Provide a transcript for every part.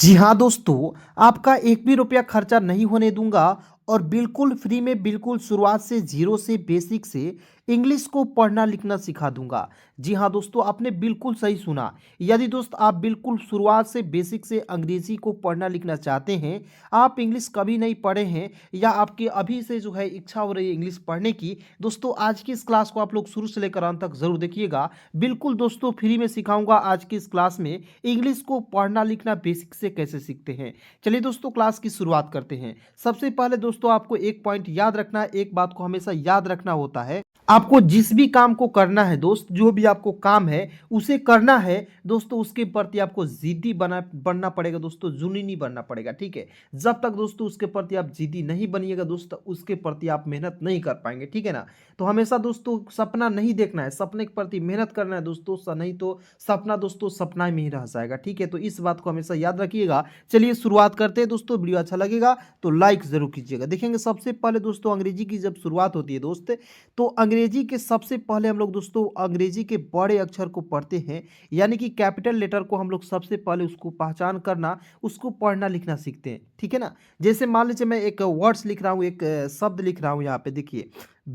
जी हाँ दोस्तों, आपका एक भी रुपया खर्चा नहीं होने दूंगा और बिल्कुल फ्री में बिल्कुल शुरुआत से जीरो से बेसिक से इंग्लिश को पढ़ना लिखना सिखा दूंगा। जी हाँ दोस्तों, आपने बिल्कुल सही सुना। यदि दोस्त आप बिल्कुल शुरुआत से बेसिक से अंग्रेजी को पढ़ना लिखना चाहते हैं, आप इंग्लिश कभी नहीं पढ़े हैं या आपकी अभी से जो है इच्छा हो रही है इंग्लिश पढ़ने की, दोस्तों आज की इस क्लास को आप लोग शुरू से लेकर अंत तक जरूर देखिएगा। बिल्कुल दोस्तों फ्री में सिखाऊंगा आज की इस क्लास में इंग्लिश को पढ़ना लिखना बेसिक से कैसे सीखते हैं। चलिए दोस्तों क्लास की शुरुआत करते हैं। सबसे पहले दोस्तों आपको एक पॉइंट याद रखना है, एक बात को हमेशा याद रखना होता है, आपको जिस भी काम को करना है दोस्त, जो भी आपको काम है उसे करना है दोस्तों, उसके प्रति आपको जिद्दी बनना पड़ेगा दोस्तों, जुनूनी बनना पड़ेगा। ठीक है, जब तक दोस्तों उसके प्रति आप जिद्दी नहीं बनिएगा दोस्तों, उसके प्रति आप मेहनत नहीं कर पाएंगे। ठीक है ना, तो हमेशा दोस्तों सपना नहीं देखना है, सपने के प्रति मेहनत करना है दोस्तों, नहीं तो सपना दोस्तों सपना में ही रह जाएगा। ठीक है, तो इस बात को हमेशा याद रखिएगा। चलिए शुरुआत करते हैं दोस्तों, वीडियो अच्छा लगेगा तो लाइक जरूर कीजिएगा। देखेंगे सबसे पहले दोस्तों अंग्रेजी की जब शुरुआत होती है दोस्त, तो अंग्रेजी के सबसे पहले हम लोग दोस्तों अंग्रेजी के बड़े अक्षर को पढ़ते हैं, यानी कि कैपिटल लेटर को हम लोग सबसे पहले उसको पहचान करना, उसको पढ़ना लिखना सीखते हैं। ठीक है ना, जैसे मान लीजिए मैं एक वर्ड्स लिख रहा हूँ, एक शब्द लिख रहा हूँ, यहाँ पे देखिए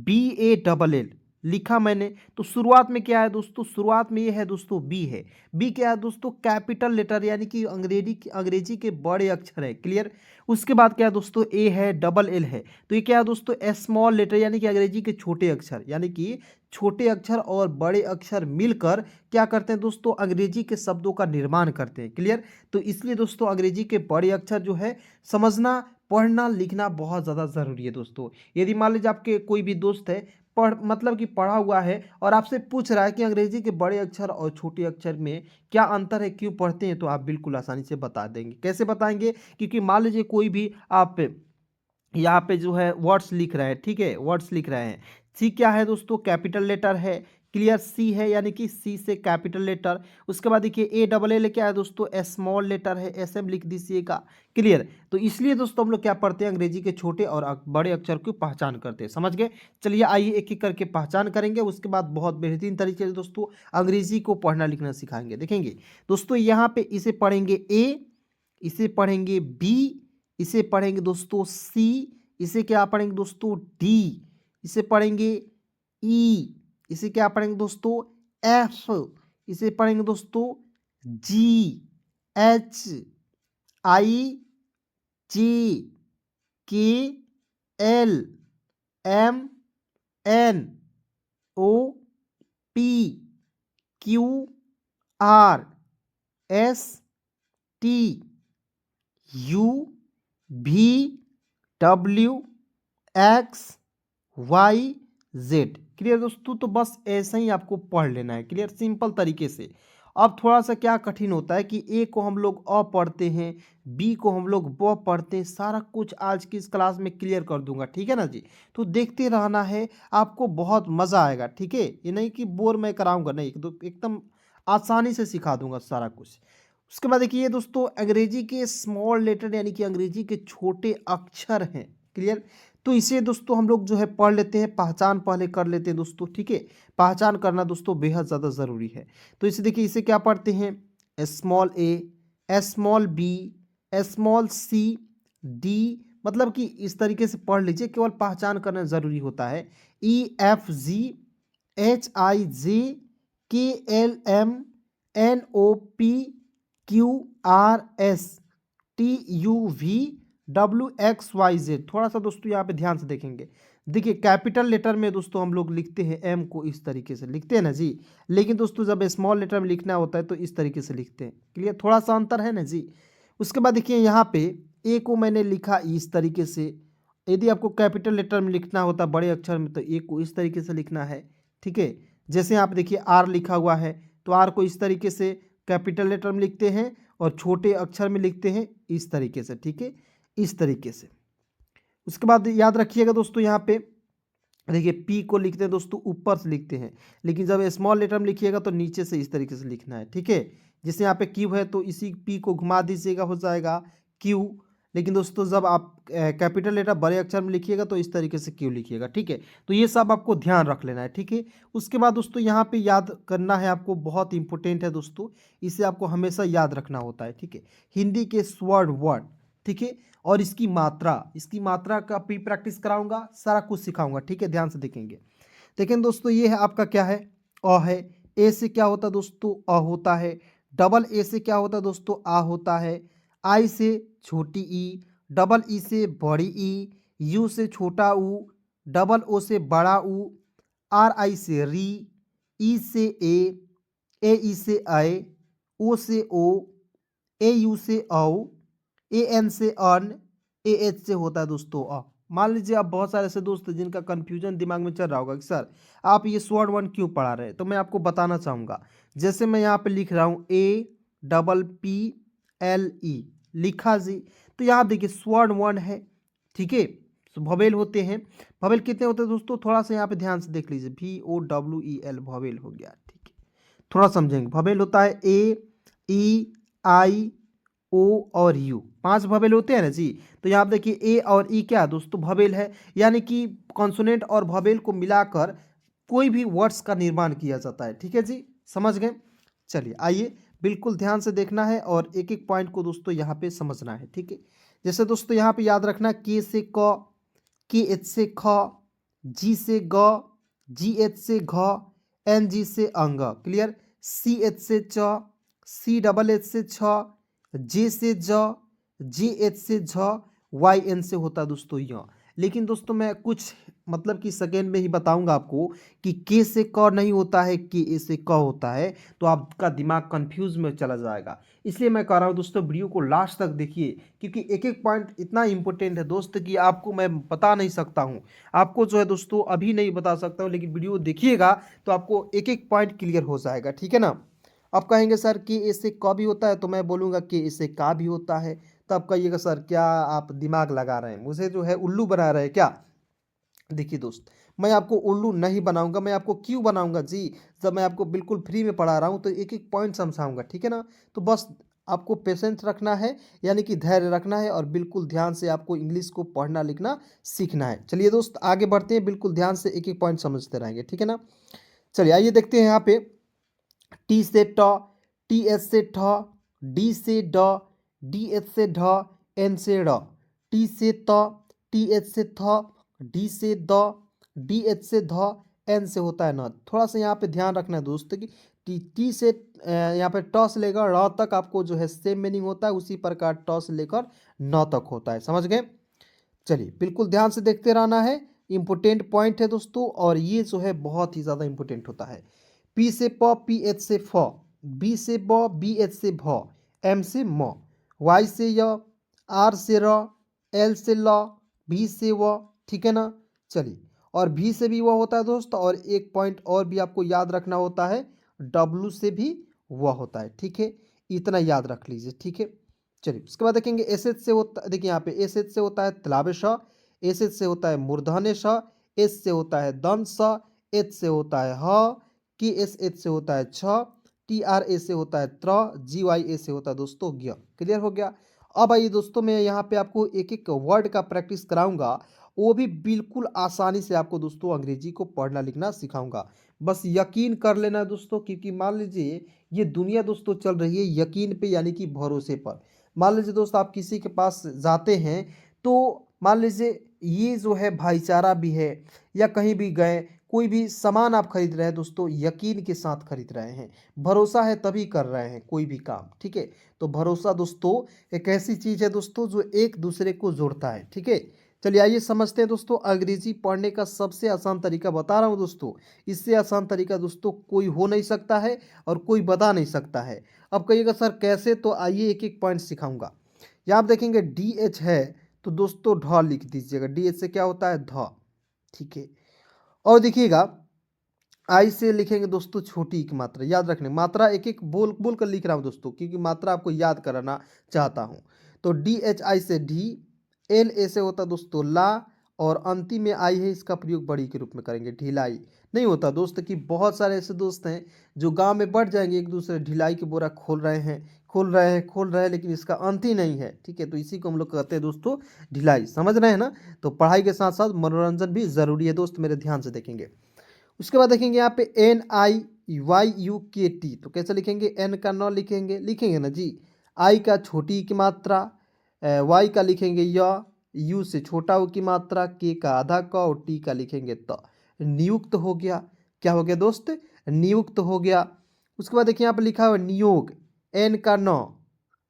BALL लिखा मैंने, तो शुरुआत में क्या है दोस्तों, शुरुआत में ये है दोस्तों बी है। बी क्या है दोस्तों, कैपिटल लेटर, यानी कि अंग्रेजी के बड़े अक्षर है। क्लियर, उसके बाद क्या है दोस्तों, ए है, डबल एल है, तो ये क्या है दोस्तों, स्मॉल लेटर, यानी कि अंग्रेजी के छोटे अक्षर, यानी कि छोटे अक्षर और बड़े अक्षर मिलकर क्या करते हैं दोस्तों, अंग्रेजी के शब्दों का निर्माण करते हैं। क्लियर, तो इसलिए दोस्तों अंग्रेजी के बड़े अक्षर जो है समझना, पढ़ना लिखना बहुत ज़्यादा ज़रूरी है दोस्तों। यदि मान लीजिए आपके कोई भी दोस्त है, पढ़ मतलब कि पढ़ा हुआ है और आपसे पूछ रहा है कि अंग्रेजी के बड़े अक्षर और छोटे अक्षर में क्या अंतर है, क्यों पढ़ते हैं, तो आप बिल्कुल आसानी से बता देंगे। कैसे बताएंगे, क्योंकि मान लीजिए कोई भी आप यहाँ पे जो है वर्ड्स लिख रहे हैं, ठीक है, वर्ड्स लिख रहे हैं, सी क्या है दोस्तों, कैपिटल लेटर है। क्लियर, सी है, यानी कि सी से कैपिटल लेटर। उसके बाद देखिए ALL क्या है दोस्तों, स्मॉल लेटर है, SM लिख दीजिएगा। क्लियर, तो इसलिए दोस्तों हम लोग क्या पढ़ते हैं, अंग्रेजी के छोटे और बड़े अक्षर की पहचान करते हैं। समझ गए, चलिए आइए एक एक करके पहचान करेंगे, उसके बाद बहुत बेहतरीन तरीके से दोस्तों अंग्रेजी को पढ़ना लिखना सिखाएंगे। देखेंगे दोस्तों, यहाँ पे इसे पढ़ेंगे A, इसे पढ़ेंगे B, इसे पढ़ेंगे दोस्तों C, इसे क्या पढ़ेंगे दोस्तों D, इसे पढ़ेंगे E, इसे क्या पढ़ेंगे दोस्तों F, इसे पढ़ेंगे दोस्तों G, H, I, J, K, L, M, N, O, P, Q, R, S, T, U, V, W, X, Y, Z। Clear दोस्तों, तो बस ऐसे ही आपको पढ़ लेना है। क्लियर, सिंपल तरीके से। अब थोड़ा सा क्या कठिन होता है कि ए को हम लोग अ पढ़ते हैं, बी को हम लोग ब पढ़ते हैं, सारा कुछ आज की इस क्लास में क्लियर कर दूंगा। ठीक है ना जी, तो देखते रहना है, आपको बहुत मज़ा आएगा। ठीक है, ये नहीं कि बोर मैं कराऊंगा, नहीं, एकदम आसानी से सिखा दूंगा सारा कुछ। उसके बाद देखिए दोस्तों अंग्रेजी के स्मॉल लेटर, यानी कि अंग्रेजी के छोटे अक्षर हैं। क्लियर, तो इसे दोस्तों हम लोग जो है पढ़ लेते हैं, पहचान पहले कर लेते हैं दोस्तों। ठीक है, पहचान करना दोस्तों बेहद ज़्यादा ज़रूरी है। तो इसे देखिए, इसे क्या पढ़ते हैं, स्मॉल ए, small B, small C, D, मतलब कि इस तरीके से पढ़ लीजिए, केवल पहचान करना ज़रूरी होता है। EFG, HIJ, KLM, NOP, QRS, TUV, WXYZ। थोड़ा सा दोस्तों यहाँ पे ध्यान से देखेंगे। देखिए कैपिटल लेटर में दोस्तों हम लोग लिखते हैं एम को, इस तरीके से लिखते हैं ना जी, लेकिन दोस्तों जब स्मॉल लेटर में लिखना होता है तो इस तरीके से लिखते हैं। क्लियर, थोड़ा सा अंतर है ना जी। उसके बाद देखिए यहाँ पे ए को मैंने लिखा इस तरीके से। यदि आपको कैपिटल लेटर में लिखना होता बड़े अक्षर में, तो ए को इस तरीके से लिखना है। ठीक है, जैसे यहाँ पे देखिए आर लिखा हुआ है, तो आर को इस तरीके से कैपिटल लेटर में लिखते हैं और छोटे अक्षर में लिखते हैं इस तरीके से। ठीक है, इस तरीके से। उसके बाद याद रखिएगा दोस्तों, यहाँ पे देखिए पी को लिखते हैं दोस्तों ऊपर से लिखते हैं, लेकिन जब स्मॉल लेटर में लिखिएगा तो नीचे से इस तरीके से लिखना है। ठीक है, जैसे यहाँ पे क्यू है तो इसी पी को घुमा दीजिएगा, हो जाएगा क्यू। लेकिन दोस्तों जब आप कैपिटल लेटर बड़े अक्षर में लिखिएगा तो इस तरीके से क्यों लिखिएगा, ठीक है। तो ये सब आपको ध्यान रख लेना है, ठीक है। उसके बाद दोस्तों यहाँ पे याद करना है आपको, बहुत इंपॉर्टेंट है दोस्तों, इसे आपको हमेशा याद रखना होता है, ठीक है। हिंदी के स्वर वर्ड, ठीक है, और इसकी मात्रा का भी प्रैक्टिस कराऊंगा, सारा कुछ सिखाऊंगा, ठीक है। ध्यान से देखेंगे। लेकिन दोस्तों ये है आपका क्या है, अ है। ए से क्या होता है दोस्तों, अ होता है। डबल ए से क्या होता है दोस्तों, आ होता है। आई से छोटी ई, डबल ई से बड़ी ई, यू से छोटा ऊ, डबल ओ से बड़ा ऊ, आर आई से री, ई से ए ई से अय, ओ से ओ, ए यू से औ, ए एन से अन, ए एच से होता है दोस्तों अ। मान लीजिए आप बहुत सारे ऐसे दोस्त हैं जिनका कंफ्यूजन दिमाग में चल रहा होगा कि सर आप ये स्वर्ड वन क्यों पढ़ा रहे हैं, तो मैं आपको बताना चाहूँगा। जैसे मैं यहाँ पे लिख रहा हूँ A double P L E, लिखा जी, तो यहाँ आप देखिए स्वर्ड वन है, ठीक है। तो भवेल होते हैं, भवेल कितने होते हैं दोस्तों, थोड़ा सा यहाँ पे ध्यान से देख लीजिए, V O W E L भवेल हो गया, ठीक है। थोड़ा समझेंगे, भवेल होता है ए ई आई ओ और यू, 5 भवेल होते हैं ना जी। तो यहाँ आप देखिए ए और ई क्या है दोस्तों, भवेल है, यानी कि कॉन्सोनेंट और भवेल को मिलाकर कोई भी वर्ड्स का निर्माण किया जाता है, ठीक है जी, समझ गए। चलिए आइए, बिल्कुल ध्यान से देखना है और एक एक पॉइंट को दोस्तों यहाँ पे समझना है, ठीक है। जैसे दोस्तों यहाँ पे याद रखना, के से क, के एच से ख, जी से ग, जी एच से घ, एन जी से अंग, क्लियर। सी एच से च, सी डबल एच से छ, जे से ज, जे एच से झ, वाई एन से होता है दोस्तों य। लेकिन दोस्तों मैं कुछ मतलब कि सेकेंड में ही बताऊंगा आपको कि के से क नहीं होता है, के ए से क होता है, तो आपका दिमाग कंफ्यूज में चला जाएगा। इसलिए मैं कह रहा हूँ दोस्तों वीडियो को लास्ट तक देखिए, क्योंकि एक एक पॉइंट इतना इंपॉर्टेंट है दोस्त कि आपको मैं बता नहीं सकता हूँ। आपको जो है दोस्तों अभी नहीं बता सकता हूँ, लेकिन वीडियो देखिएगा तो आपको एक एक पॉइंट क्लियर हो जाएगा, ठीक है ना। आप कहेंगे सर कि इससे क भी होता है, तो मैं बोलूँगा कि इससे का भी होता है। तो आप कहिएगा सर क्या आप दिमाग लगा रहे हैं, मुझे जो है उल्लू बना रहे हैं क्या। देखिए दोस्त, मैं आपको उल्लू नहीं बनाऊंगा, मैं आपको क्यों बनाऊंगा जी, जब मैं आपको बिल्कुल फ्री में पढ़ा रहा हूँ तो एक एक पॉइंट समझाऊंगा, ठीक है ना। तो बस आपको पेशेंस रखना है, यानी कि धैर्य रखना है, और बिल्कुल ध्यान से आपको इंग्लिश को पढ़ना लिखना सीखना है। चलिए दोस्त आगे बढ़ते हैं, बिल्कुल ध्यान से एक एक पॉइंट समझते रहेंगे, ठीक है ना। चलिए आइए देखते हैं यहाँ पे, टी से ट, टी एच से ठ, डी से ड, डी एच से ढ, एन से ड़, टी से त, टी एच से थ, डी से द, डी एच से ध, एन से होता है न। थोड़ा सा यहाँ पे ध्यान रखना है दोस्त कि टी से यहाँ पे ट से लेकर र तक आपको जो है सेम मीनिंग होता है, उसी प्रकार ट से लेकर न तक होता है, समझ गए। चलिए बिल्कुल ध्यान से देखते रहना है, इंपोर्टेंट पॉइंट है दोस्तों, और ये जो है बहुत ही ज़्यादा इंपोर्टेंट होता है। पी से प, पी एच से फ, बी से ब, बी एच से भ, एम से म, वाई से य, आर से र, एल से ल, भी से व, ठीक है ना। चलिए, और भी से भी वह होता है दोस्त, और एक पॉइंट और भी आपको याद रखना होता है, डब्लू से भी वह होता है, ठीक है। इतना याद रख लीजिए, ठीक है। चलिए उसके बाद देखेंगे एस एच से होता, देखिए यहाँ पे एस एच से होता है तलाबे श, एस एच से होता है मूर्धन्य श, एस से होता है दंत स, एच से होता है ह, के एस एच से होता है छ, टी आर ए से होता है त्र, जी वाई ए से होता है दोस्तों ज्ञ। क्लियर हो गया। अब आइए दोस्तों मैं यहाँ पे आपको एक एक वर्ड का प्रैक्टिस कराऊंगा, वो भी बिल्कुल आसानी से आपको दोस्तों अंग्रेजी को पढ़ना लिखना सिखाऊंगा। बस यकीन कर लेना दोस्तों, क्योंकि मान लीजिए ये दुनिया दोस्तों चल रही है यकीन पे, यानी कि भरोसे पर। मान लीजिए दोस्त आप किसी के पास जाते हैं, तो मान लीजिए ये जो है भाईचारा भी है, या कहीं भी गए कोई भी सामान आप खरीद रहे हैं दोस्तों, यकीन के साथ खरीद रहे हैं, भरोसा है तभी कर रहे हैं कोई भी काम, ठीक है। तो भरोसा दोस्तों एक ऐसी चीज़ है दोस्तों जो एक दूसरे को जोड़ता है, ठीक है। चलिए आइए समझते हैं दोस्तों, अंग्रेजी पढ़ने का सबसे आसान तरीका बता रहा हूँ दोस्तों, इससे आसान तरीका दोस्तों कोई हो नहीं सकता है और कोई बता नहीं सकता है। अब कहिएगा सर कैसे, तो आइए एक एक पॉइंट सिखाऊंगा। यहाँ आप देखेंगे डी एच है, तो दोस्तों ढ लिख दीजिएगा, डी एच से क्या होता है ध, ठीक है। और देखिएगा आई से लिखेंगे दोस्तों छोटी की मात्रा, याद रखने मात्रा एक एक बोल बोल कर लिख रहा हूँ दोस्तों, क्योंकि मात्रा आपको याद कराना चाहता हूँ। तो डी एच आई से ढी, एल ए से होता है दोस्तों ला, और अंतिम में आई है, इसका प्रयोग बड़ी के रूप में करेंगे ढिलाई। नहीं होता दोस्त कि बहुत सारे ऐसे दोस्त हैं जो गांव में बढ़ जाएंगे, एक दूसरे ढिलाई की बोरा खोल रहे हैं, लेकिन इसका अंत ही नहीं है। ठीक है, तो इसी को हम लोग कहते हैं दोस्तों ढिलाई। समझ रहे हैं ना? तो पढ़ाई के साथ साथ मनोरंजन भी ज़रूरी है दोस्त, मेरे ध्यान से देखेंगे। उसके बाद देखेंगे यहाँ पे NIYUKT, तो कैसे लिखेंगे? एन का न लिखेंगे ना जी, आई का छोटी की मात्रा, वाई का लिखेंगे यू से छोटा ऊ की मात्रा, के का आधा क और टी का लिखेंगे त। नियुक्त हो गया। क्या हो गया दोस्त? नियुक्त हो गया। उसके बाद देखिए यहाँ पे लिखा हुआ नियोग, एन का न,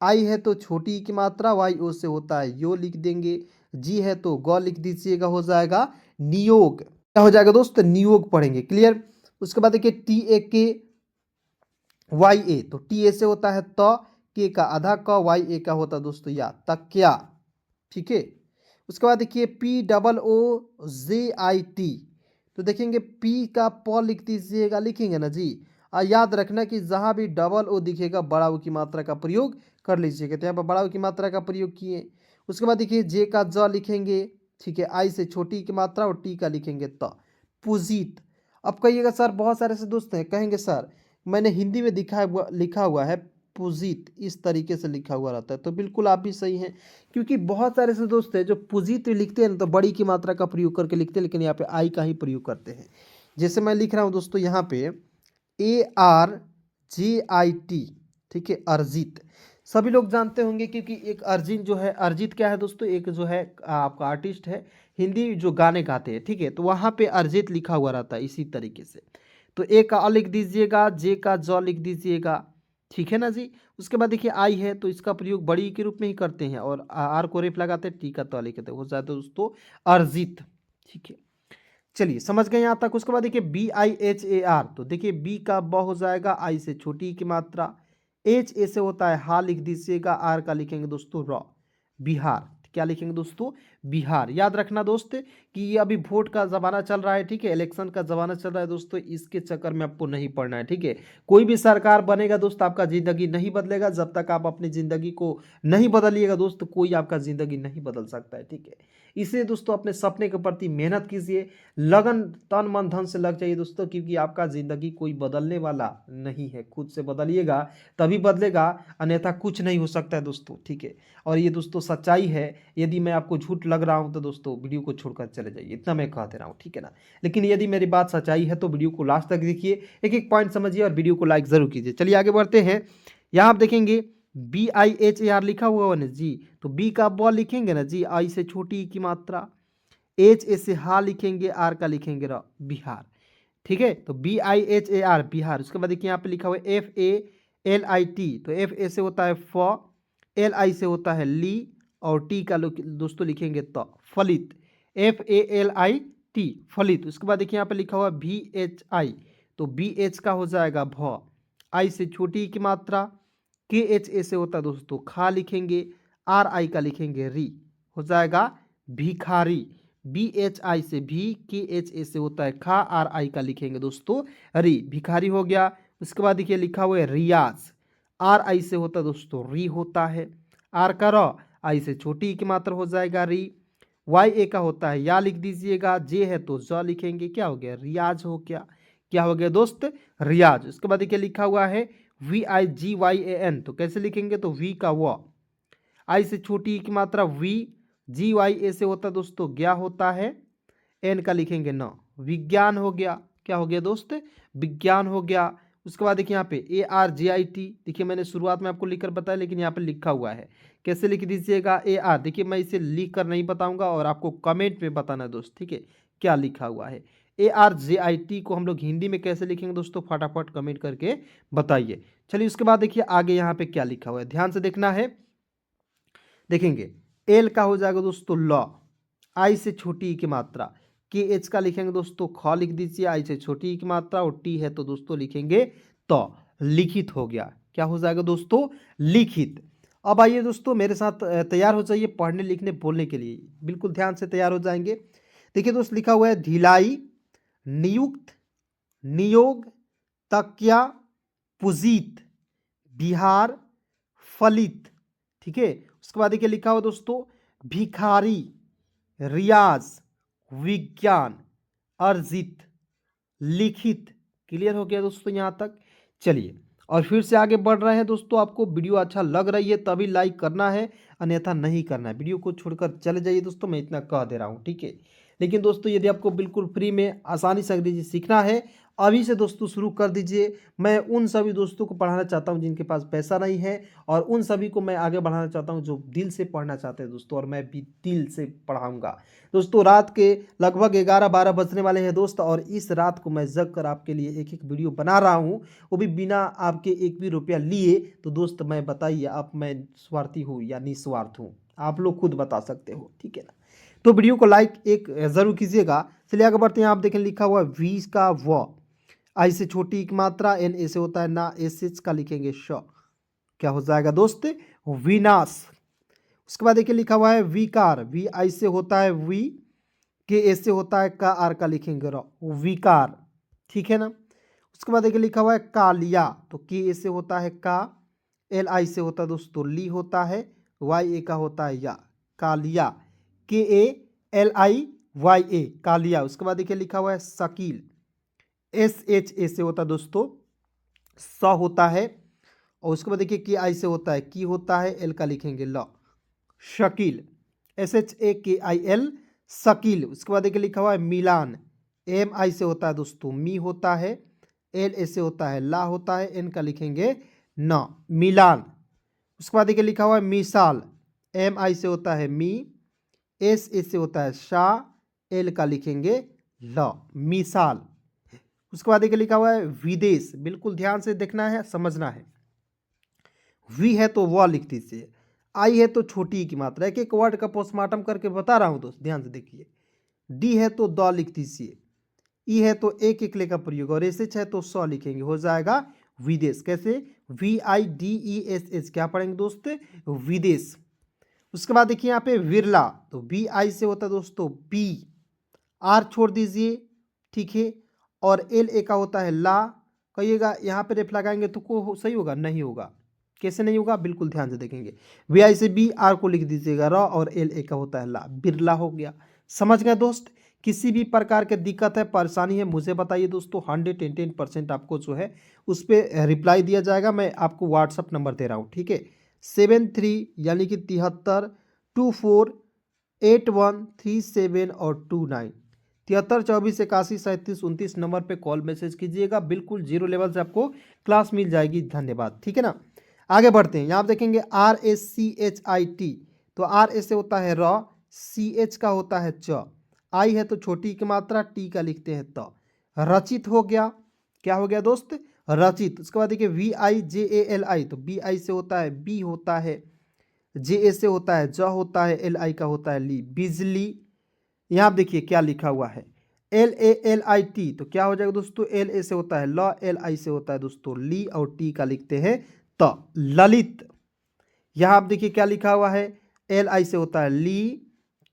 आई है तो छोटी की मात्रा, वाई ओ से होता है यो लिख देंगे, जी है तो ग लिख दीजिएगा, हो जाएगा नियोग। क्या हो जाएगा दोस्त? नियोग पढ़ेंगे। क्लियर? उसके बाद देखिए TAKYA, तो TA से होता है त, के का आधा क, YA का होता है दोस्तों या, तकिया। ठीक है। उसके बाद देखिए POOJIT, तो देखेंगे P का प लिख दीजिएगा, लिखेंगे ना जी। याद रखना कि जहां भी डबल ओ दिखेगा बड़ा ओ की मात्रा का प्रयोग कर लीजिएगा, तो यहाँ पर बड़ा ओ की मात्रा का प्रयोग किए। उसके बाद देखिए J का ज लिखेंगे। ठीक है, आई से छोटी की मात्रा और टी का लिखेंगे त। पुजीत। अब कहिएगा सर बहुत सारे से दोस्त हैं कहेंगे सर मैंने हिंदी में लिखा हुआ है पुजीत, इस तरीके से लिखा हुआ रहता है, तो बिल्कुल आप भी सही हैं, क्योंकि बहुत सारे से दोस्त हैं जो पुजीत लिखते हैं ना तो बड़ी की मात्रा का प्रयोग करके लिखते हैं, लेकिन यहाँ पे आई का ही प्रयोग करते हैं। जैसे मैं लिख रहा हूँ दोस्तों यहाँ पे ARJIT। ठीक है, अर्जित। सभी लोग जानते होंगे क्योंकि एक अर्जित जो है, अर्जित क्या है दोस्तों? एक जो है आपका आर्टिस्ट है, हिंदी जो गाने गाते हैं। ठीक है, तो वहाँ पे अर्जित लिखा हुआ रहता है इसी तरीके से। तो ए का अ लिख दीजिएगा, जे का ज लिख दीजिएगा। ठीक है ना जी। उसके बाद देखिए आई है तो इसका प्रयोग बड़ी के रूप में ही करते हैं, और आर को रेफ लगाते हैं, टी का तो लिखते हैं, हो जाता है दोस्तों अर्जित। ठीक है, चलिए समझ गए यहाँ तक। उसके बाद देखिए BIHAR, तो देखिए बी का ब हो जाएगा, आई से छोटी की मात्रा, एच ए से होता है हा लिख दीजिएगा, आर का लिखेंगे दोस्तों र, बिहार। क्या लिखेंगे दोस्तों? बिहार। याद रखना दोस्त कि ये अभी वोट का ज़माना चल रहा है। ठीक है, इलेक्शन का ज़माना चल रहा है दोस्तों, इसके चक्कर में आपको नहीं पढ़ना है। ठीक है, कोई भी सरकार बनेगा दोस्त आपका ज़िंदगी नहीं बदलेगा, जब तक आप अपनी ज़िंदगी को नहीं बदलिएगा दोस्त, कोई आपका ज़िंदगी नहीं बदल सकता है। ठीक है, इसलिए दोस्तों अपने सपने के प्रति मेहनत कीजिए, लगन तन मन धन से लग जाइए दोस्तों, क्योंकि आपका ज़िंदगी कोई बदलने वाला नहीं है। खुद से बदलिएगा तभी बदलेगा, अन्यथा कुछ नहीं हो सकता है दोस्तों। ठीक है, और ये दोस्तों सच्चाई है। यदि मैं आपको झूठ लग रहा हूं तो दोस्तों वीडियो को छोड़कर चले जाइए, इतना मैं कह दे रहा हूं। ठीक है ना? लेकिन यदि मेरी बात सच्चाई है तो वीडियो को लास्ट तक देखिए, एक एक पॉइंट समझिए और वीडियो को लाइक जरूर कीजिए। चलिए आगे बढ़ते हैं। यहाँ आप देखेंगे BIHAR लिखा हुआ है ना जी, तो बी का ब लिखेंगे ना जी, आई से छोटी की मात्रा, एच ए से हा लिखेंगे, आर का लिखेंगे र, बिहार। ठीक है, तो BIHAR बिहार। उसके बाद देखिए यहाँ पे लिखा हुआ है FALIT, तो एफ ए से होता है फ, एल आई से होता है ली, और टी का दोस्तों लिखेंगे तो फलित, FALIT फलित। उसके बाद देखिए यहाँ पे लिखा हुआ VHI, तो BH का हो जाएगा भ, आई से छोटी की मात्रा, KHA से होता है दोस्तों खा लिखेंगे, RI का लिखेंगे री, हो जाएगा भिखारी। BHI से भी, KHA से होता है खा, RI का लिखेंगे दोस्तों री, भिखारी हो गया। उसके बाद देखिए लिखा हुआ है रियाज, RI से होता है दोस्तों री होता है, आर का र, आई से छोटी की मात्रा हो जाएगा री, YA का होता है या लिख दीजिएगा, जे है तो ज लिखेंगे, क्या हो गया? रियाज हो गया। क्या हो गया दोस्त? रियाज। उसके बाद देखिए लिखा हुआ है VIGYAN, तो कैसे लिखेंगे? तो वी का व, आई से छोटी की मात्रा वी, GYA से होता है दोस्तों ज्ञा होता है, एन का लिखेंगे न, विज्ञान हो गया। क्या हो गया दोस्त? विज्ञान हो गया। उसके बाद देखिए यहाँ पे ARJIT, देखिए मैंने शुरुआत में आपको लिखकर बताया, लेकिन यहाँ पे लिखा हुआ है, कैसे लिख दीजिएगा? AR, देखिए मैं इसे लिख कर नहीं बताऊंगा और आपको कमेंट में बताना है दोस्त। ठीक है, क्या लिखा हुआ है? ARJIT को हम लोग हिंदी में कैसे लिखेंगे दोस्तों, फटाफट कमेंट करके बताइए। चलिए उसके बाद देखिए आगे यहाँ पे क्या लिखा हुआ है, ध्यान से देखना है। देखेंगे एल का हो जाएगा दोस्तों लॉ, आई से छोटी की मात्रा, KH का लिखेंगे दोस्तों ख लिख दीजिए, आई से छोटी की मात्रा, और टी है तो दोस्तों लिखेंगे तो, लिखित हो गया। क्या हो जाएगा दोस्तों? लिखित। अब आइए दोस्तों मेरे साथ तैयार हो जाइए पढ़ने लिखने बोलने के लिए, बिल्कुल ध्यान से तैयार हो जाएंगे। देखिए दोस्त लिखा हुआ है ढिलाई, नियुक्त, नियोग, तकिया, पुजीत, बिहार, फलित। ठीक है, उसके बाद देखिए लिखा हुआ दोस्तों भिखारी, रियाज, विज्ञान, अर्जित, लिखित। क्लियर हो गया दोस्तों यहाँ तक। चलिए और फिर से आगे बढ़ रहे हैं दोस्तों। आपको वीडियो अच्छा लग रही है तभी लाइक करना है, अन्यथा नहीं करना है। वीडियो को छोड़कर चले जाइए दोस्तों, मैं इतना कह दे रहा हूँ, ठीक है। लेकिन दोस्तों यदि आपको बिल्कुल फ्री में आसानी से अंग्रेजी सीखना है, अभी से दोस्तों शुरू कर दीजिए। मैं उन सभी दोस्तों को पढ़ाना चाहता हूं जिनके पास पैसा नहीं है, और उन सभी को मैं आगे बढ़ाना चाहता हूं जो दिल से पढ़ना चाहते हैं दोस्तों, और मैं भी दिल से पढ़ाऊंगा दोस्तों। रात के लगभग 11-12 बजने वाले हैं दोस्त, और इस रात को मैं जग कर आपके लिए एक एक वीडियो बना रहा हूं, वो भी बिना आपके एक भी रुपया लिए। तो दोस्त मैं बताइए, आप मैं स्वार्थी हूँ या निस्वार्थ हूँ, आप लोग खुद बता सकते हो, ठीक है ना। तो वीडियो को लाइक एक जरूर कीजिएगा। चलिए आगे बढ़ते हैं। आप देखें लिखा हुआ वी का व, आई से छोटी एक मात्रा, एन ए से होता है ना, एस एच का लिखेंगे श, क्या हो जाएगा दोस्त, विनाश। उसके बाद देखिए लिखा हुआ है विकार, वी आई से होता है वी, के ए से होता है का, आर का लिखेंगे र, विकार, ठीक है ना। उसके बाद देखिए लिखा हुआ है कालिया, तो के ए से होता है का, एल आई से होता है दोस्तों ली होता है, वाई ए का होता है या, कालिया, के ए एल आई वाई ए, कालिया। उसके बाद देखिए लिखा हुआ है शकील, एस एच ए से होता है दोस्तों स होता है, और उसके बाद देखिए के आई से होता है की होता है, एल का लिखेंगे ल, शकील, एस एच ए के आई एल, शकील। उसके बाद देखिए लिखा हुआ है मिलान, एम आई से होता है दोस्तों मी होता है, एल ए से होता है ला होता है, एन का लिखेंगे न, मिलान। उसके बाद देखिए लिखा हुआ है मिसाल, एम आई से होता है मी, एस ए से होता है शाह, एल का लिखेंगे ल, मिसाल। उसके बाद देखिए लिखा हुआ है विदेश, बिल्कुल ध्यान से देखना है, समझना है। वी है तो वह लिख दीजिए, आई है तो छोटी की मात्रा, एक एक वर्ड का पोस्टमार्टम करके बता रहा हूं दोस्त, ध्यान से देखिए। डी है तो द लिख दीजिए, ई है तो एक एक का प्रयोग, और एस एच है तो स लिखेंगे, हो जाएगा विदेश। कैसे, V I D E S H, क्या पढ़ेंगे दोस्त, विदेश। उसके बाद देखिए यहाँ पे विरला, तो बी आई से होता है दोस्तों बी, आर छोड़ दीजिए, ठीक है, और एल ए का होता है ला। कहिएगा यहाँ पे रेफ लगाएंगे तो को सही होगा, नहीं होगा। कैसे नहीं होगा, बिल्कुल ध्यान से देखेंगे। वी आई से बी, आर को लिख दीजिएगा र, और एल ए का होता है ला, बिरला हो गया। समझ गए दोस्त। किसी भी प्रकार की दिक्कत है, परेशानी है, मुझे बताइए दोस्तों, 110% आपको जो है उस पर रिप्लाई दिया जाएगा। मैं आपको व्हाट्सअप नंबर दे रहा हूँ, ठीक है, 73 यानी कि 73248137 और 29, 7324813729 नंबर पे कॉल मैसेज कीजिएगा। बिल्कुल जीरो लेवल से आपको क्लास मिल जाएगी। धन्यवाद, ठीक है ना। आगे बढ़ते हैं। यहाँ आप देखेंगे RACHIT, तो आर ए से होता है र, सी एच का होता है च, आई है तो छोटी की मात्रा, टी का लिखते हैं त, रचित हो गया। क्या हो गया दोस्त, रचित। उसके बाद देखिए VIJALI, तो बी आई से होता है बी होता है, जे ए से होता है ज होता है, एल आई का होता है ली, बिजली। यहाँ आप देखिए क्या लिखा हुआ है LALIT, तो क्या हो जाएगा दोस्तों, एल ए से होता है ल, एल आई से होता है दोस्तों ली, और टी का लिखते हैं त, ललित। यहाँ आप देखिए क्या लिखा हुआ है, एल आई से होता है ली,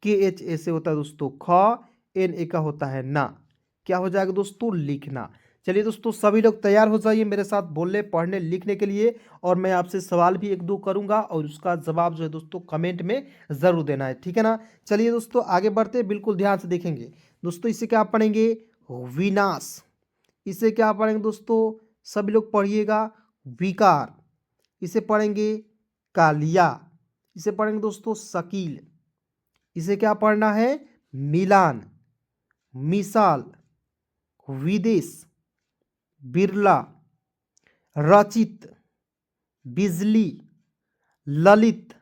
के एच ए से होता है दोस्तों ख, एन ए का होता है ना। क्या हो जाएगा दोस्तों, लिखना। चलिए दोस्तों सभी लोग तैयार हो जाइए मेरे साथ बोलने पढ़ने लिखने के लिए, और मैं आपसे सवाल भी एक दो करूंगा, और उसका जवाब जो है दोस्तों कमेंट में ज़रूर देना है, ठीक है ना। चलिए दोस्तों आगे बढ़ते हैं, बिल्कुल ध्यान से देखेंगे दोस्तों। इसे क्या पढ़ेंगे, विनाश। इसे क्या पढ़ेंगे दोस्तों, सभी लोग पढ़िएगा, विकार। इसे पढ़ेंगे कालिया। इसे पढ़ेंगे दोस्तों शकील। इसे क्या पढ़ना है, मिलान, मिसाल, विदेश, बिरला, रचित, बिजली, ललित।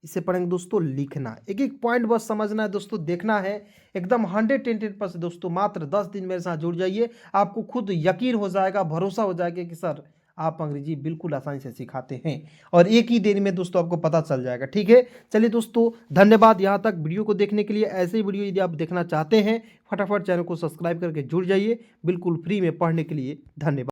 इसे पढ़ेंगे दोस्तों लिखना। एक एक पॉइंट बस समझना है दोस्तों, देखना है एकदम 110% दोस्तों। मात्र 10 दिन मेरे साथ जुड़ जाइए, आपको खुद यकीन हो जाएगा, भरोसा हो जाएगा कि सर आप अंग्रेजी बिल्कुल आसानी से सिखाते हैं, और एक ही दिन में दोस्तों आपको पता चल जाएगा, ठीक है। चलिए दोस्तों धन्यवाद यहाँ तक वीडियो को देखने के लिए। ऐसे ही वीडियो यदि आप देखना चाहते हैं, फटाफट चैनल को सब्सक्राइब करके जुड़ जाइए, बिल्कुल फ्री में पढ़ने के लिए। धन्यवाद।